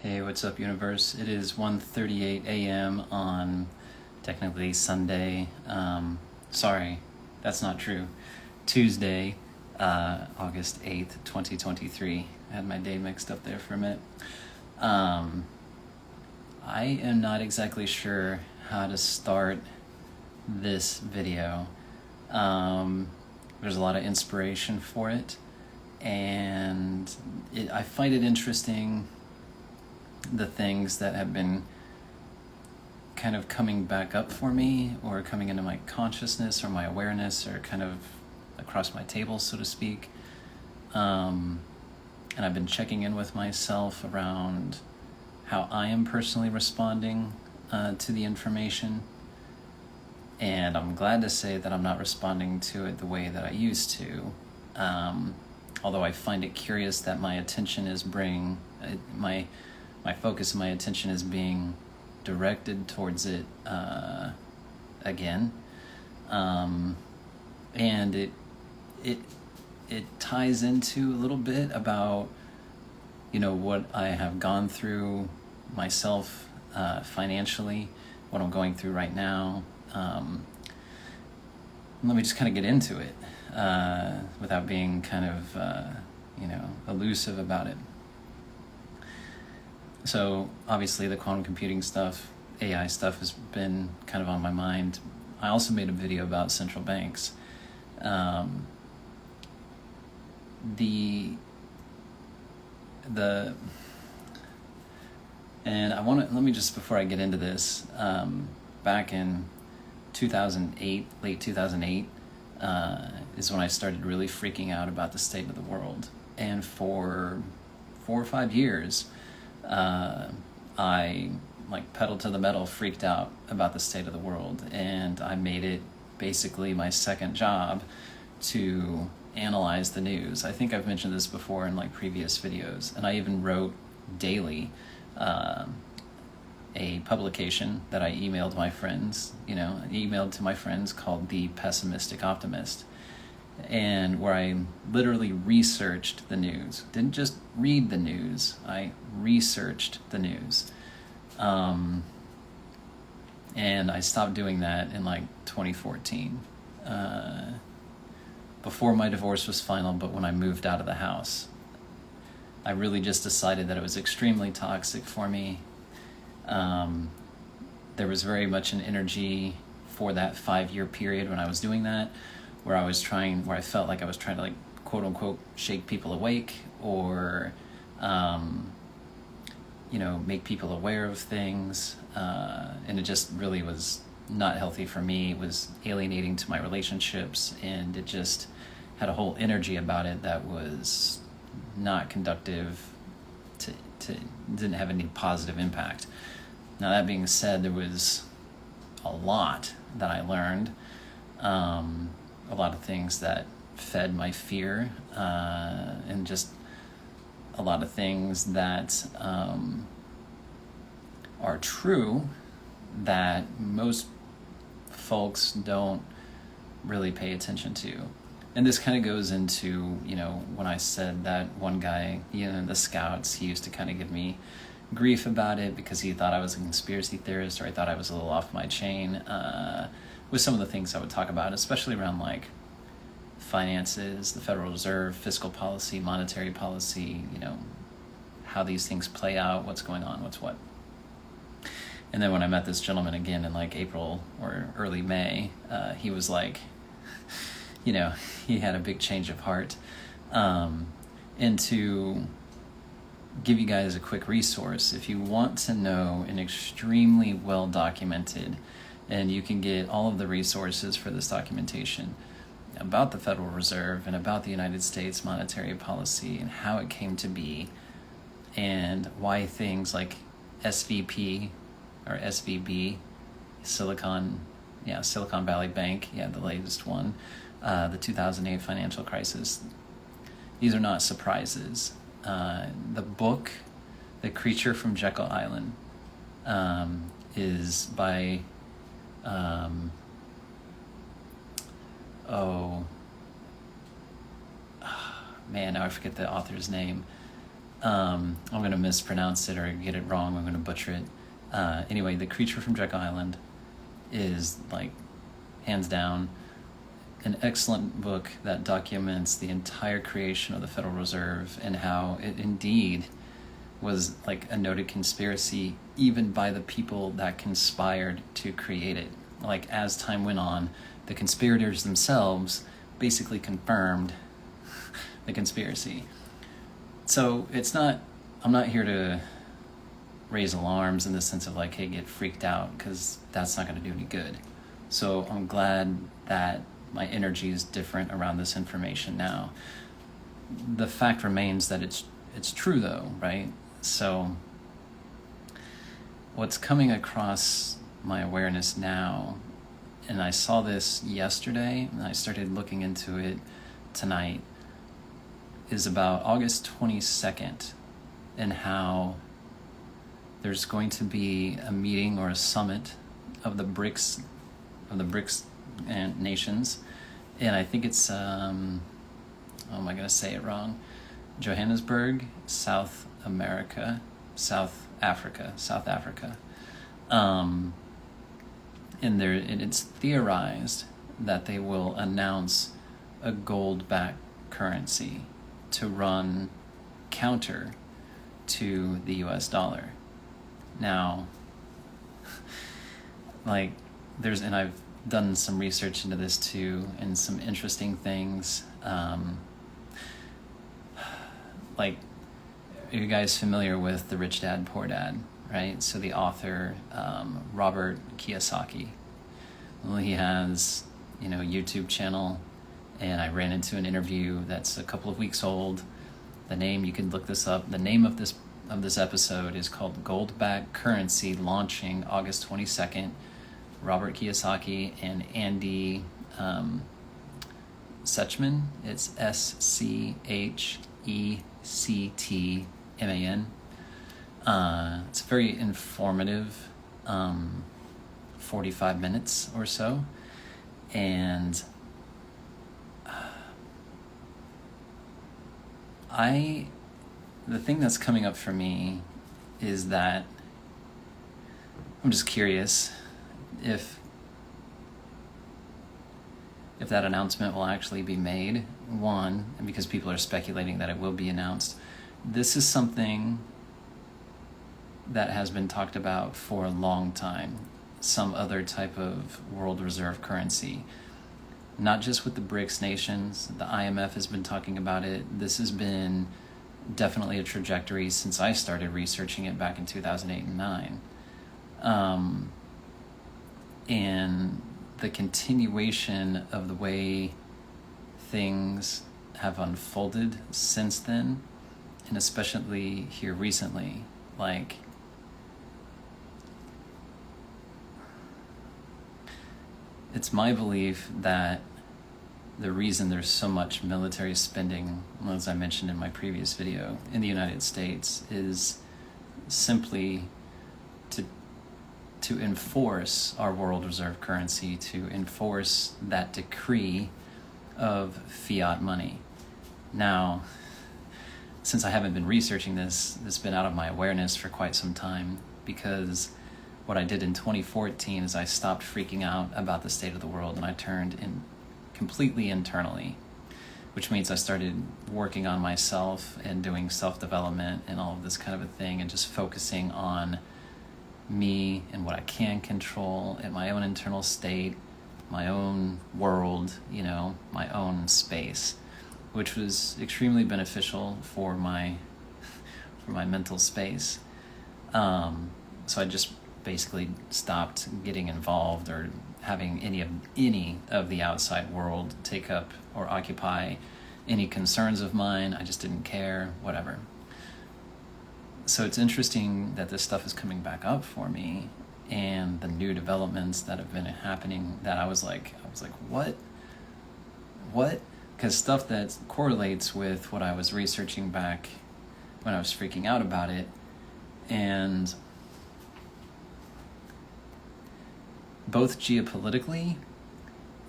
Hey, what's up, universe? It is 1:38 a.m. on technically Sunday. Sorry, that's not true. Tuesday, August 8th, 2023. I had my day mixed up there for a minute. I am not exactly sure how to start this video. There's a lot of inspiration for it, and I find it interesting, the things that have been kind of coming back up for me or coming into my consciousness or my awareness or kind of across my table, so to speak. And I've been checking in with myself around how I am personally responding to the information. And I'm glad to say that I'm not responding to it the way that I used to. Although I find it curious that my attention is my focus and my attention is being directed towards it again. And it ties into a little bit about, what I have gone through myself financially, what I'm going through right now. Let me just kind of get into it without being kind of, elusive about it. So obviously the quantum computing stuff, AI stuff has been kind of on my mind. I also made a video about central banks. And let me just, before I get into this, back in 2008, late 2008, is when I started really freaking out about the state of the world. And for 4 or 5 years, I pedal to the metal, freaked out about the state of the world, and I made it basically my second job to analyze the news. I think I've mentioned this before in previous videos, and I even wrote daily a publication that I emailed my friends, emailed to my friends, called The Pessimistic Optimist, and where I literally researched the news. Didn't just read the news, I researched the news. And I stopped doing that in 2014, before my divorce was final, but when I moved out of the house. I really just decided that it was extremely toxic for me. There was very much an energy for that 5-year period when I was doing that, where I felt like I was trying to quote unquote shake people awake, or make people aware of things, and it just really was not healthy for me. It was alienating to my relationships, and it just had a whole energy about it that was not conductive didn't have any positive impact. Now, that being said, there was a lot that I learned, a lot of things that fed my fear, and just a lot of things that are true that most folks don't really pay attention to. And this kind of goes into, when I said that one guy, in the Scouts, he used to kind of give me grief about it because he thought I was a conspiracy theorist, or I thought I was a little off my chain with some of the things I would talk about, especially around finances, the Federal Reserve, fiscal policy, monetary policy, how these things play out, what's going on, what's what. And then when I met this gentleman again in April or early May, he was he had a big change of heart. And to give you guys a quick resource, if you want to know an extremely well documented, and you can get all of the resources for this documentation about the Federal Reserve and about the United States monetary policy and how it came to be, and why things like SVP or SVB, Silicon Valley Bank, the latest one, the 2008 financial crisis, these are not surprises. The book, The Creature from Jekyll Island, is by now I forget the author's name. I'm going to mispronounce it or get it wrong. I'm going to butcher it. Anyway, The Creature from Jekyll Island is, like, hands down, an excellent book that documents the entire creation of the Federal Reserve and how it indeed was like a noted conspiracy even by the people that conspired to create it. Like, as time went on, the conspirators themselves basically confirmed the conspiracy. So I'm not here to raise alarms in the sense of like, hey, get freaked out, because that's not going to do any good. So I'm glad that my energy is different around this information now. The fact remains that it's true though, right? So what's coming across my awareness now, and I saw this yesterday and I started looking into it tonight, is about August 22nd and how there's going to be a meeting or a summit of the BRICS and nations, and I think it's am I going to say it wrong? Johannesburg, South Africa. And it's theorized that they will announce a gold-backed currency to run counter to the US dollar. Now, like, and I've done some research into this too, and some interesting things. Like, are you guys familiar with The Rich Dad, Poor Dad, right? So the author, Robert Kiyosaki, well, he has, a YouTube channel, and I ran into an interview that's a couple of weeks old. The name, you can look this up. The name of this episode is called Gold-Backed Currency Launching August 22nd. Robert Kiyosaki and Andy Setchman. It's SCHECTMAN. It's very informative, 45 minutes or so. And the thing that's coming up for me is that I'm just curious if that announcement will actually be made. One, and because people are speculating that it will be announced. This is something that has been talked about for a long time. Some other type of world reserve currency. Not just with the BRICS nations. The IMF has been talking about it. This has been definitely a trajectory since I started researching it back in 2008 and 9. And the continuation of the way things have unfolded since then, and especially here recently, like, it's my belief that the reason there's so much military spending, as I mentioned in my previous video, in the United States is simply to enforce our world reserve currency, to enforce that decree of fiat money. Now, since I haven't been researching this, it's been out of my awareness for quite some time, because what I did in 2014 is I stopped freaking out about the state of the world and I turned completely internally, which means I started working on myself and doing self-development and all of this kind of a thing, and just focusing on me and what I can control and my own internal state, my own world, my own space, which was extremely beneficial for my mental space. So I just basically stopped getting involved or having any of the outside world take up or occupy any concerns of mine. I just didn't care, whatever. So it's interesting that this stuff is coming back up for me, and the new developments that have been happening, that I was like, what? Because stuff that correlates with what I was researching back when I was freaking out about it. And both geopolitically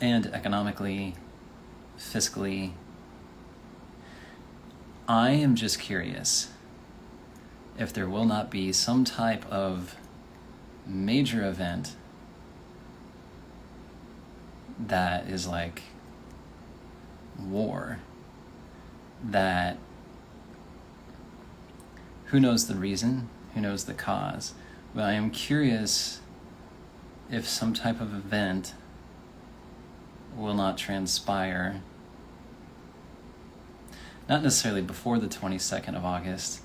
and economically, fiscally, I am just curious if there will not be some type of major event that is like war, that who knows the reason, who knows the cause, but I am curious if some type of event will not transpire, not necessarily before the 22nd of August,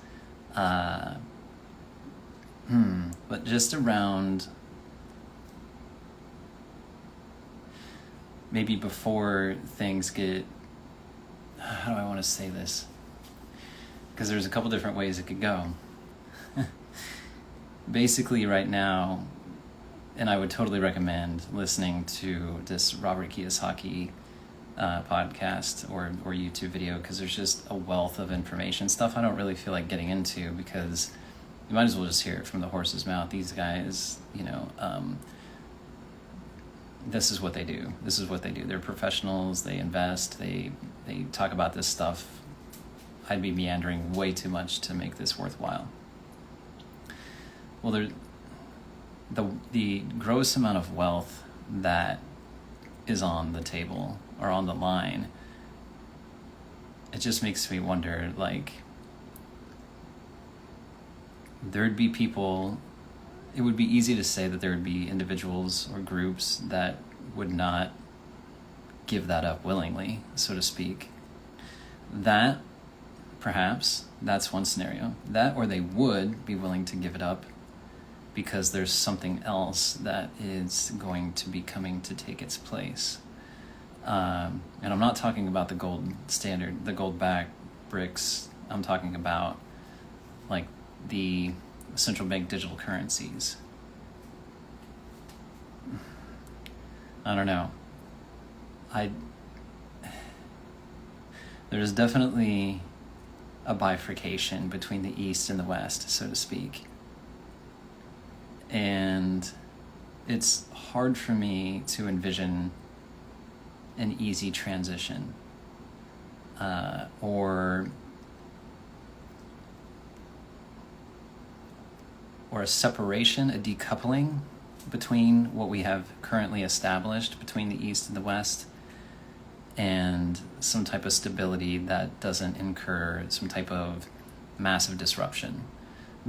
but just around, maybe before things get, how do I want to say this? Because there's a couple different ways it could go. Basically right now, and I would totally recommend listening to this Robert Kiyosaki podcast or YouTube video, because there's just a wealth of information, stuff I don't really feel like getting into, because you might as well just hear it from the horse's mouth. These guys, this is what they do. This is what they do. They're professionals. They invest. They talk about this stuff. I'd be meandering way too much to make this worthwhile. Well, the gross amount of wealth that is on the table or on the line, it just makes me wonder, like, there'd be people, it would be easy to say that there would be individuals or groups that would not give that up willingly, so to speak. That, perhaps, that's one scenario. That, or they would be willing to give it up because there's something else that is going to be coming to take its place. And I'm not talking about the gold standard, the gold back bricks. I'm talking about like the central bank digital currencies. I don't know. There's definitely a bifurcation between the East and the West, so to speak. And it's hard for me to envision an easy transition or a separation, a decoupling between what we have currently established between the East and the West, and some type of stability that doesn't incur some type of massive disruption,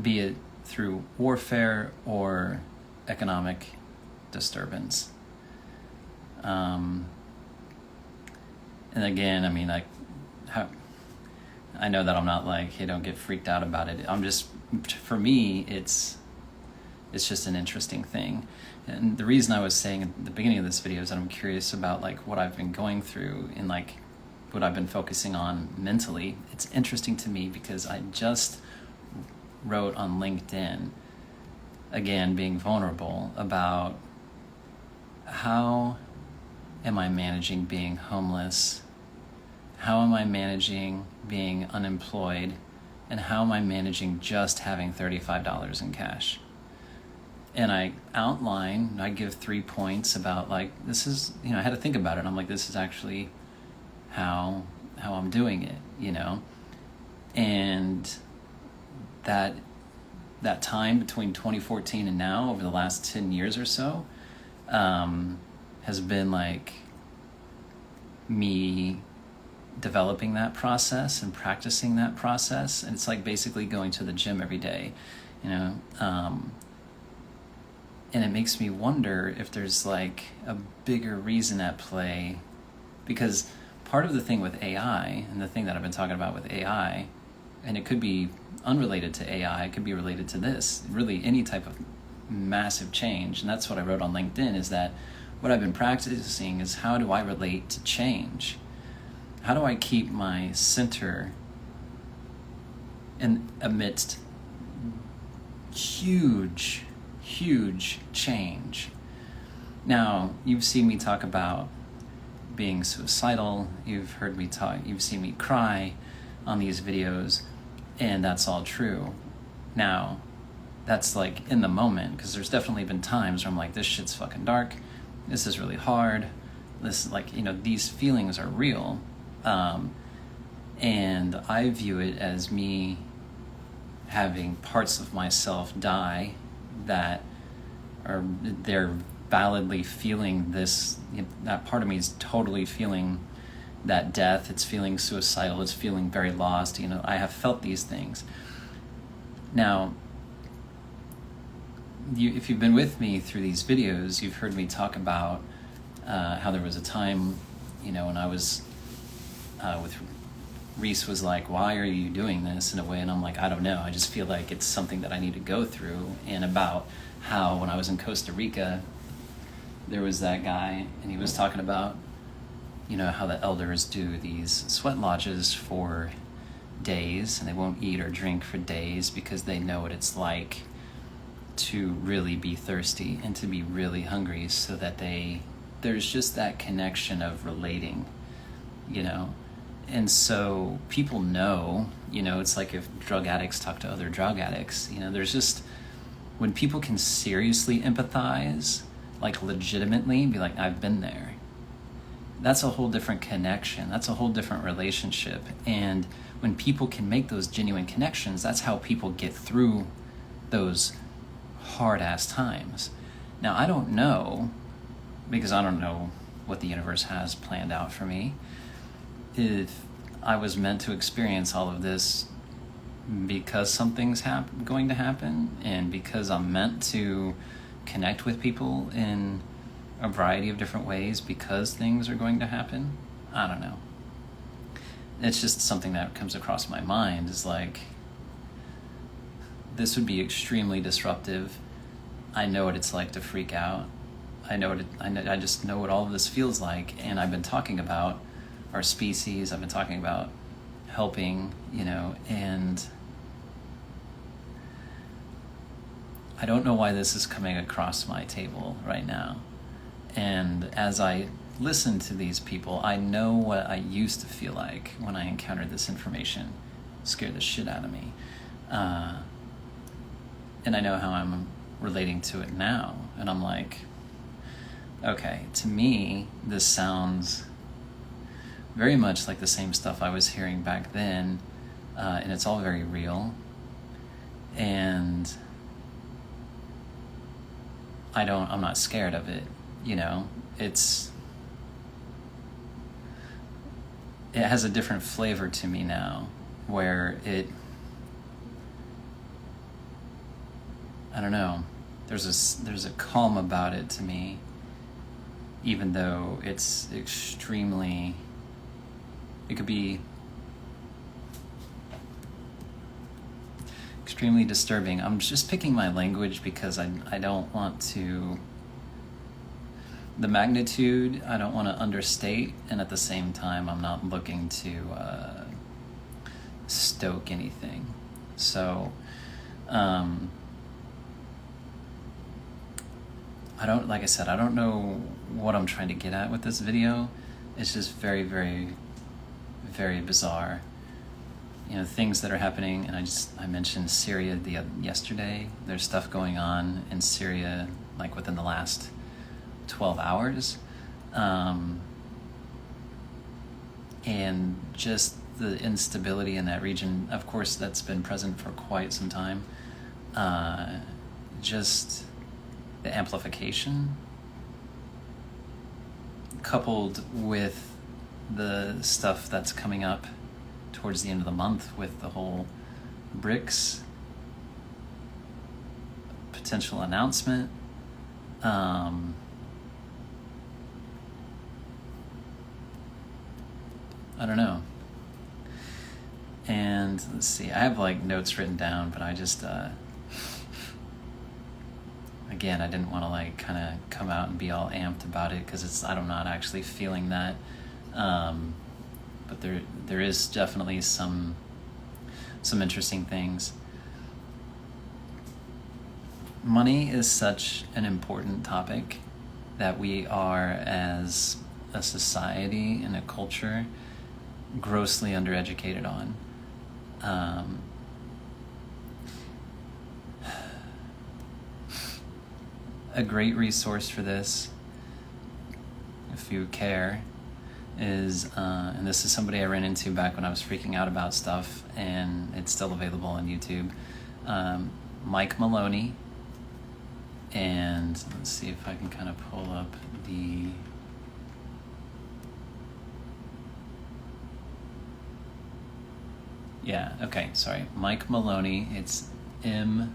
be it through warfare or economic disturbance. And again, I mean, I know that I'm not like, hey, don't get freaked out about it. I'm just, for me, it's just an interesting thing. And the reason I was saying at the beginning of this video is that I'm curious about like what I've been going through and like what I've been focusing on mentally. It's interesting to me because I just wrote on LinkedIn, again, being vulnerable, about how am I managing being homeless? How am I managing being unemployed? And how am I managing just having $35 in cash? And I give 3 points about like, this is, I had to think about it. And I'm like, this is actually how I'm doing it, And that time between 2014 and now, over the last 10 years or so, has been like me developing that process and practicing that process. And it's like basically going to the gym every day, and it makes me wonder if there's like a bigger reason at play, because part of the thing with AI, and the thing that I've been talking about with AI, and it could be unrelated to AI, it could be related to this, really any type of massive change. And that's what I wrote on LinkedIn, is that what I've been practicing is, how do I relate to change? How do I keep my center amidst huge change? Now, you've seen me talk about being suicidal, you've seen me cry on these videos, and that's all true. Now, that's like in the moment, because there's definitely been times where I'm like, this shit's fucking dark, this is really hard, this, like, these feelings are real, and I view it as me having parts of myself die that are, they're validly feeling this, that part of me is totally feeling that death, it's feeling suicidal, it's feeling very lost. I have felt these things. Now, if you've been with me through these videos, you've heard me talk about how there was a time, when I was with Reese was like, why are you doing this, in a way? And I'm like, I don't know. I just feel like it's something that I need to go through. And about how when I was in Costa Rica, there was that guy, and he was talking about, how the elders do these sweat lodges for days, and they won't eat or drink for days because they know what it's like to really be thirsty and to be really hungry, so that there's just that connection of relating, And so people know, it's like if drug addicts talk to other drug addicts, there's just, when people can seriously empathize, like legitimately be like, I've been there, that's a whole different connection. That's a whole different relationship. And when people can make those genuine connections, that's how people get through those hard-ass times. Now, I don't know, because I don't know what the universe has planned out for me, if I was meant to experience all of this because something's going to happen, and because I'm meant to connect with people in a variety of different ways because things are going to happen. I don't know. It's just something that comes across my mind, is like, this would be extremely disruptive. I know what it's like to freak out. I just know what all of this feels like. And I've been talking about our species. I've been talking about helping, and I don't know why this is coming across my table right now. And as I listen to these people, I know what I used to feel like when I encountered this information. It scared the shit out of me. And I know how I'm relating to it now. And I'm like, okay, to me, this sounds very much like the same stuff I was hearing back then. And it's all very real. And I'm not scared of it. It has a different flavor to me now, where I don't know, there's a calm about it to me, even though it's it could be extremely disturbing. I'm just picking my language because I don't want to, the magnitude, I don't want to understate, and at the same time, I'm not looking to stoke anything. So, like I said, I don't know what I'm trying to get at with this video. It's just very, very, very bizarre. Things that are happening, and I mentioned Syria yesterday. There's stuff going on in Syria, like within the last 12 hours. And just the instability in that region, of course, that's been present for quite some time. Just the amplification, coupled with the stuff that's coming up towards the end of the month with the whole BRICS potential announcement. I don't know. And let's see, I have like notes written down, but I just, again, I didn't want to like kind of come out and be all amped about it, because I'm not actually feeling that. But there is definitely some interesting things. Money is such an important topic that we are, as a society and a culture, grossly undereducated on. A great resource for this, if you care, is, and this is somebody I ran into back when I was freaking out about stuff, and it's still available on YouTube. Mike Maloney, and let's see if I can kind of pull up the... Yeah, okay, sorry. Mike Maloney, it's Maloney,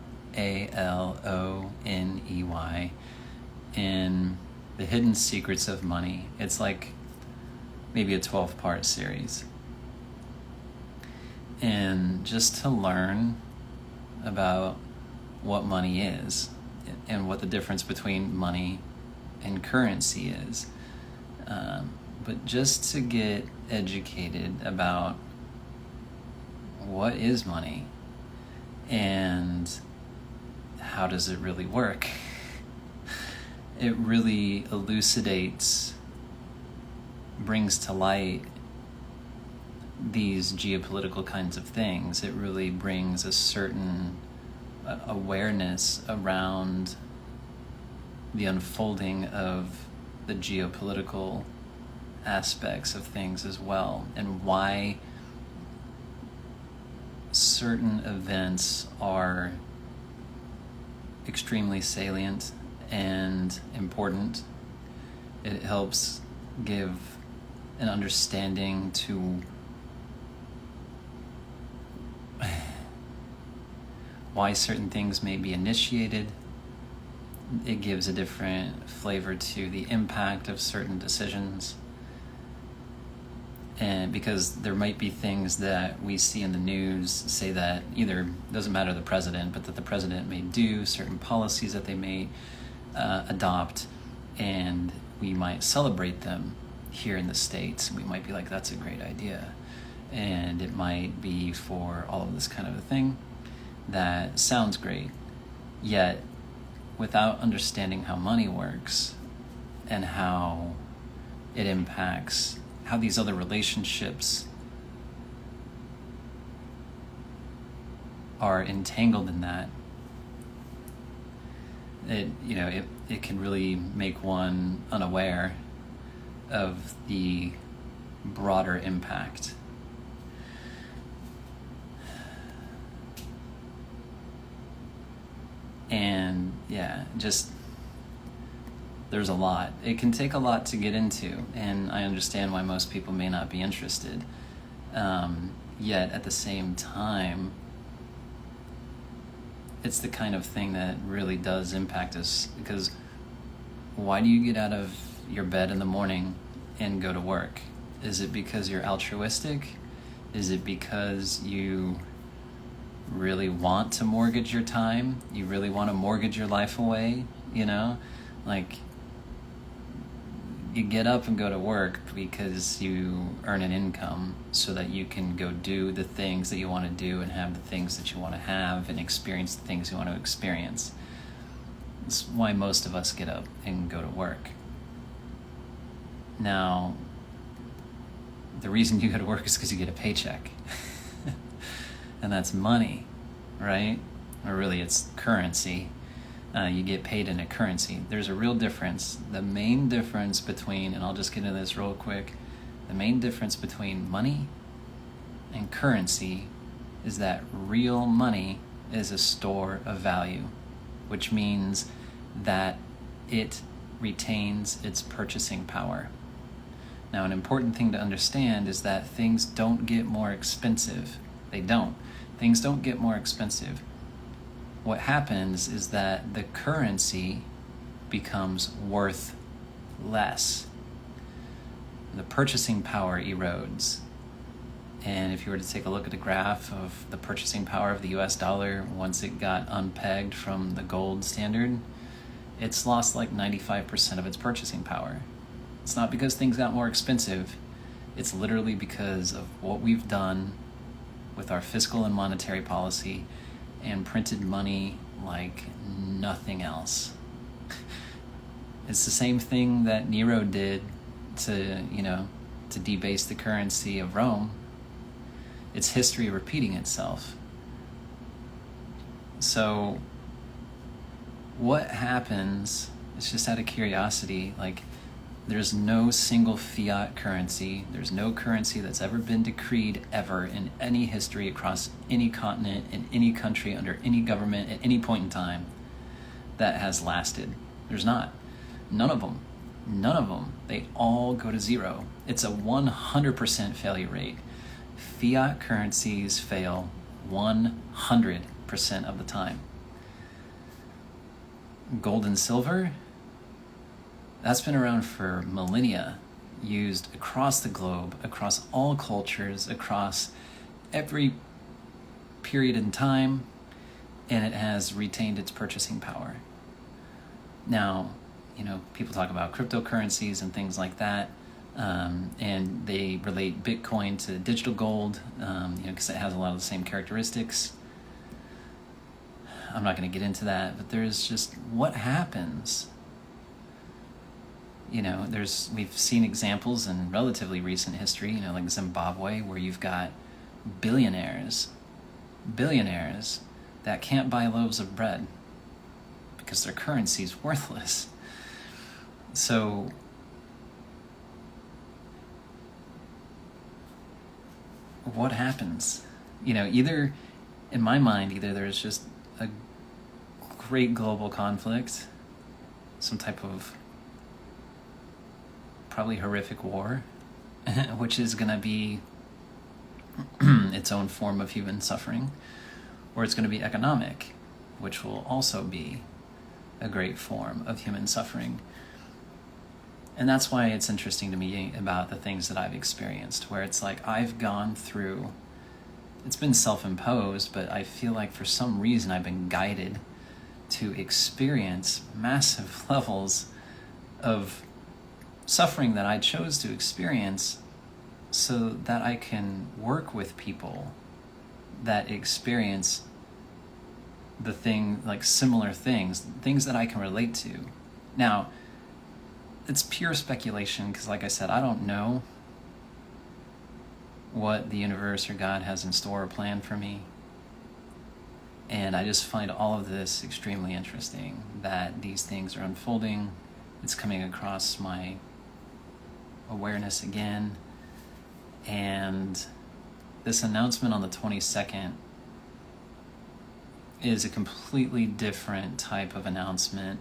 in The Hidden Secrets of Money. It's like maybe a 12-part series. And just to learn about what money is and what the difference between money and currency is. But just to get educated about what is money and how does it really work. It really elucidates, brings to light these geopolitical kinds of things. It really brings a certain awareness around the unfolding of the geopolitical aspects of things as well, and why certain events are extremely salient and important. It helps give an understanding to why certain things may be initiated. It gives a different flavor to the impact of certain decisions. And because there might be things that we see in the news say that either doesn't matter the president, but that the president may do certain policies that they may adopt, and we might celebrate them here in the States. We might be like, that's a great idea. And it might be for all of this kind of a thing that sounds great. Yet, without understanding how money works and how it impacts how these other relationships are entangled in that, it can really make one unaware of the broader impact. And just there's a lot. It can take a lot to get into, and I understand why most people may not be interested. Yet at the same time, it's the kind of thing that really does impact us, because why do you get out of your bed in the morning and go to work? Is it because you're altruistic? Is it because you really want to mortgage your time? You really want to mortgage your life away? Like, you get up and go to work because you earn an income so that you can go do the things that you want to do and have the things that you want to have and experience the things you want to experience. That's why most of us get up and go to work. Now, the reason you go to work is because you get a paycheck. And that's money, right? Or really, it's currency. You get paid in a currency. There's a real difference. The main difference between, and I'll just get into this real quick, the main difference between money and currency is that real money is a store of value, which means that it retains its purchasing power. Now, an important thing to understand is that things don't get more expensive. They don't. Things don't get more expensive. What happens is that the currency becomes worth less. The purchasing power erodes. And if you were to take a look at a graph of the purchasing power of the US dollar once it got unpegged from the gold standard, it's lost like 95% of its purchasing power. It's not because things got more expensive. It's literally because of what we've done with our fiscal and monetary policy and printed money like nothing else. It's the same thing that Nero did to debase the currency of Rome. It's history repeating itself. So what happens, it's just out of curiosity, like, There's no single fiat currency. There's no currency that's ever been decreed ever in any history across any continent, in any country, under any government, at any point in time that has lasted. There's not. None of them. None of them. They all go to zero. It's a 100% failure rate. Fiat currencies fail 100% of the time. Gold and silver, that's been around for millennia, used across the globe, across all cultures, across every period in time, and it has retained its purchasing power. Now, people talk about cryptocurrencies and things like that, and they relate Bitcoin to digital gold, because it has a lot of the same characteristics. I'm not going to get into that, but there's just what happens. We've seen examples in relatively recent history, like Zimbabwe, where you've got billionaires that can't buy loaves of bread because their currency is worthless. So what happens? Either, in my mind, there's just a great global conflict, some type of probably horrific war, which is going to be its own form of human suffering, or it's going to be economic, which will also be a great form of human suffering. And that's why it's interesting to me about the things that I've experienced, where it's like I've gone through, it's been self-imposed, but I feel like for some reason I've been guided to experience massive levels of suffering that I chose to experience so that I can work with people that experience similar things that I can relate to. Now, it's pure speculation because, like I said, I don't know what the universe or God has in store or planned for me. And I just find all of this extremely interesting, that these things are unfolding. It's coming across my awareness again. And this announcement on the 22nd is a completely different type of announcement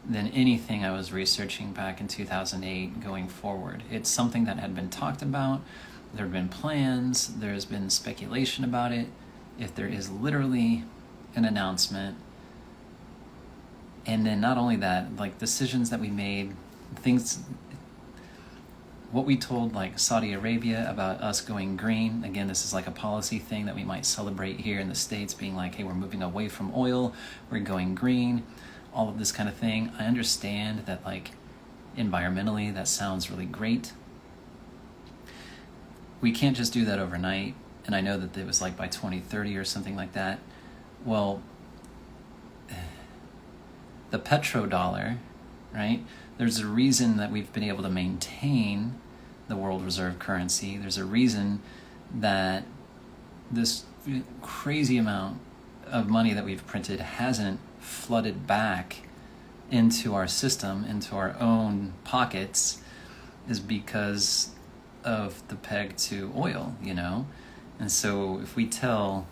than anything I was researching back in 2008 going forward. It's something that had been talked about. There have been plans. There's been speculation about it. If there is literally an announcement, and then not only that, like decisions that we made, what we told like Saudi Arabia about us going green. Again, this is like a policy thing that we might celebrate here in the States, being like, hey, we're moving away from oil, we're going green, all of this kind of thing. I understand that like environmentally that sounds really great. We can't just do that overnight. And I know that it was like by 2030 or something like that. Well, the petrodollar, right? There's a reason that we've been able to maintain the world reserve currency. There's a reason that this crazy amount of money that we've printed hasn't flooded back into our system, into our own pockets, is because of the peg to oil, And so if we tell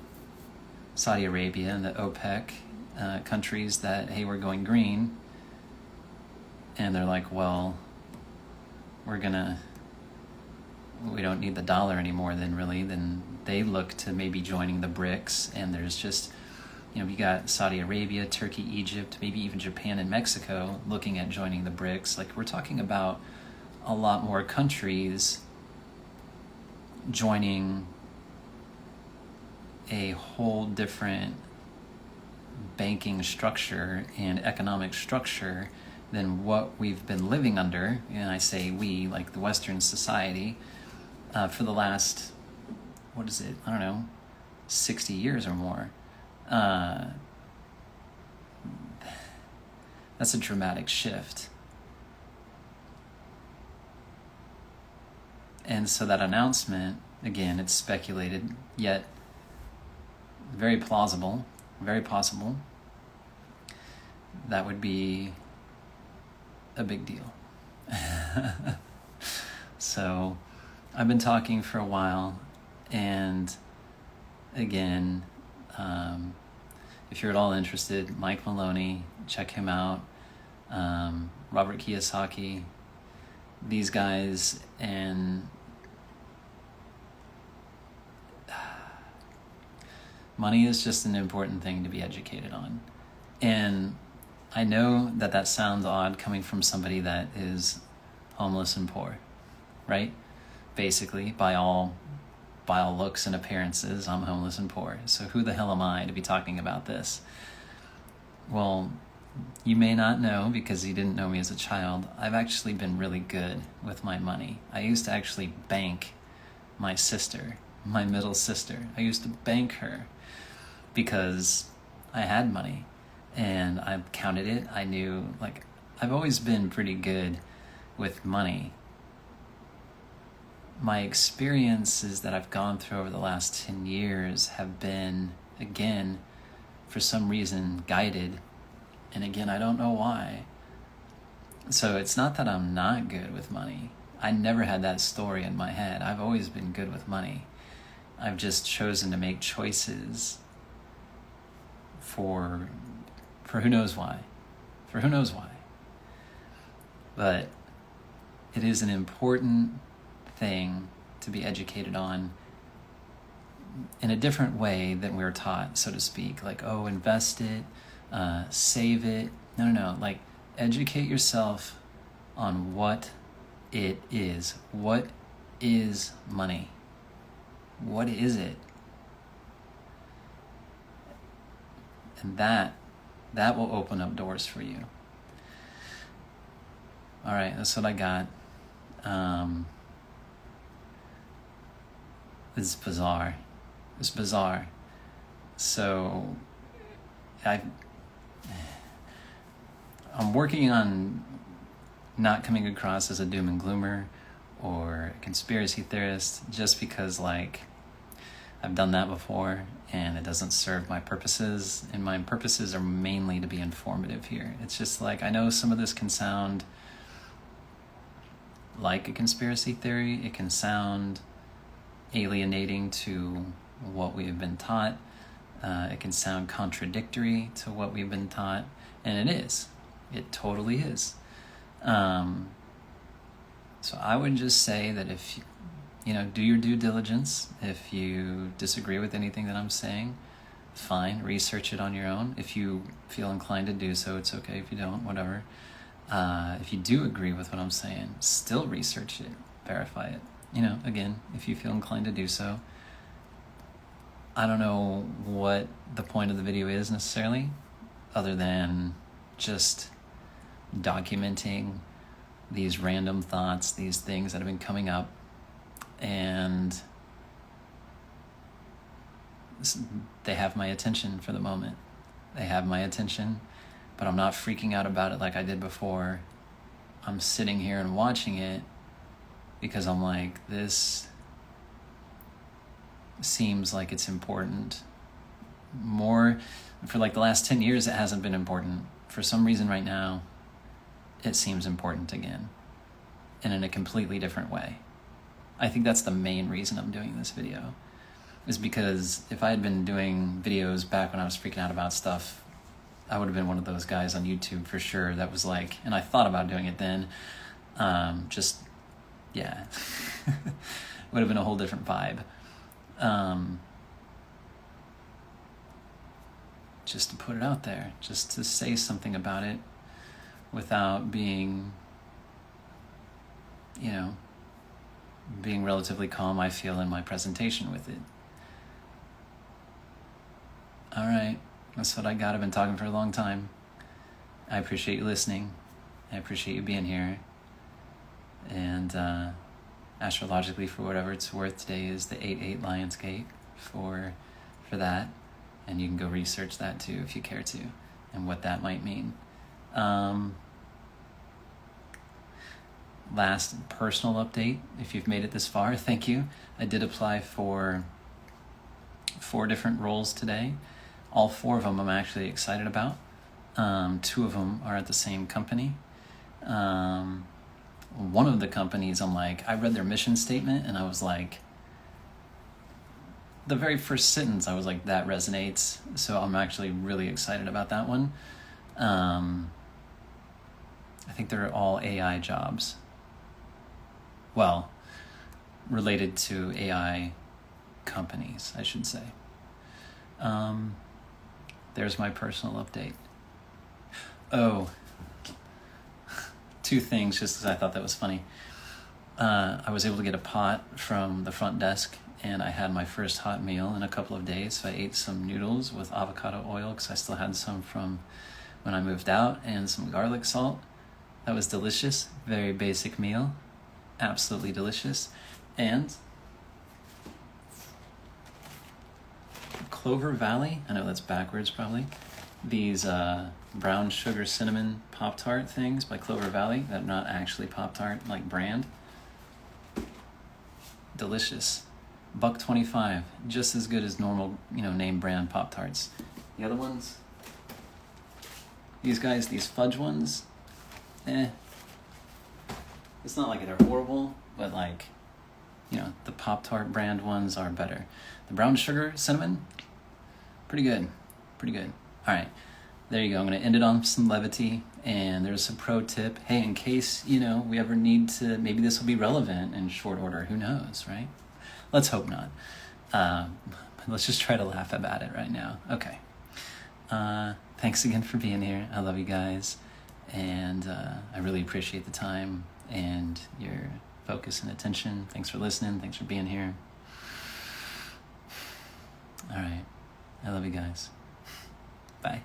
Saudi Arabia and the OPEC countries that, hey, we're going green, and they're like, well, we don't need the dollar anymore then they look to maybe joining the BRICS, and there's just, you got Saudi Arabia, Turkey, Egypt, maybe even Japan and Mexico looking at joining the BRICS. Like, we're talking about a lot more countries joining a whole different banking structure and economic structure than what we've been living under, and I say we, like the Western society, for the last, 60 years or more. That's a dramatic shift. And so that announcement, again, it's speculated, yet very plausible, very possible. That would be a big deal. So I've been talking for a while, and again, if you're at all interested, Mike Maloney, check him out. Robert Kiyosaki, these guys, and money is just an important thing to be educated on. And I know that that sounds odd coming from somebody that is homeless and poor, right? Basically, by all looks and appearances, I'm homeless and poor. So who the hell am I to be talking about this? Well, you may not know, because you didn't know me as a child, I've actually been really good with my money. I used to actually bank my sister, my middle sister. I used to bank her because I had money and I counted it. I knew, like, I've always been pretty good with money. My experiences that I've gone through over the last 10 years have been, again, for some reason, guided. And again, I don't know why. So it's not that I'm not good with money. I never had that story in my head. I've always been good with money. I've just chosen to make choices for who knows why. For who knows why. But it is an important thing to be educated on in a different way than we're taught, so to speak. Like, oh, invest it, save it. No. Like, educate yourself on what it is. What is money? What is it? And that will open up doors for you. All right, that's what I got. It's bizarre. It's bizarre. So I'm working on not coming across as a doom and gloomer or a conspiracy theorist, just because, like, I've done that before and it doesn't serve my purposes, and my purposes are mainly to be informative here. It's just like, I know some of this can sound like a conspiracy theory. It can sound alienating to what we have been taught. It can sound contradictory to what we've been taught, and it is. It totally is. So I would just say that if you do your due diligence. If you disagree with anything that I'm saying, fine, research it on your own. If you feel inclined to do so, it's okay. If you don't, whatever. If you do agree with what I'm saying, still research it, verify it. Again, if you feel inclined to do so. I don't know what the point of the video is necessarily, other than just documenting these random thoughts, these things that have been coming up, and they have my attention for the moment. They have my attention, but I'm not freaking out about it like I did before. I'm sitting here and watching it because I'm like, this seems like it's important. More, for like the last 10 years, it hasn't been important. For some reason right now, it seems important again, and in a completely different way. I think that's the main reason I'm doing this video, is because if I had been doing videos back when I was freaking out about stuff, I would have been one of those guys on YouTube for sure that was like, and I thought about doing it then, yeah, would have been a whole different vibe. Just to put it out there, just to say something about it without being, being relatively calm, I feel, in my presentation with it. All right, that's what I got. I've been talking for a long time. I appreciate you listening. I appreciate you being here. And astrologically, for whatever it's worth, today is the 8/8 Lionsgate for that. And you can go research that too if you care to, and what that might mean. Last personal update, if you've made it this far, thank you. I did apply for 4 different roles today. All 4 of them I'm actually excited about. 2 of them are at the same company. one of the companies, I'm like, I read their mission statement and I was like, the very first sentence, I was like, that resonates. So I'm actually really excited about that one. I think they're all AI jobs. Well, related to AI companies, I should say. There's my personal update. Oh, two things just because I thought that was funny. I was able to get a pot from the front desk, and I had my first hot meal in a couple of days. So I ate some noodles with avocado oil because I still had some from when I moved out, and some garlic salt. That was delicious. Very basic meal. Absolutely delicious. And Clover Valley, I know that's backwards probably, these brown sugar cinnamon Pop-Tart things by Clover Valley that are not actually Pop-Tart like brand. Delicious. $1.25, just as good as normal, name brand Pop-Tarts. The other ones, these guys, these fudge ones, it's not like they're horrible, but like, the Pop-Tart brand ones are better. The brown sugar cinnamon, pretty good. All right, there you go. I'm going to end it on some levity, and there's a pro tip. Hey, in case, we ever need to, maybe this will be relevant in short order. Who knows, right? Let's hope not. Let's just try to laugh about it right now. Okay. Thanks again for being here. I love you guys, and I really appreciate the time and your focus and attention. Thanks for listening. Thanks for being here. All right. I love you guys. Bye.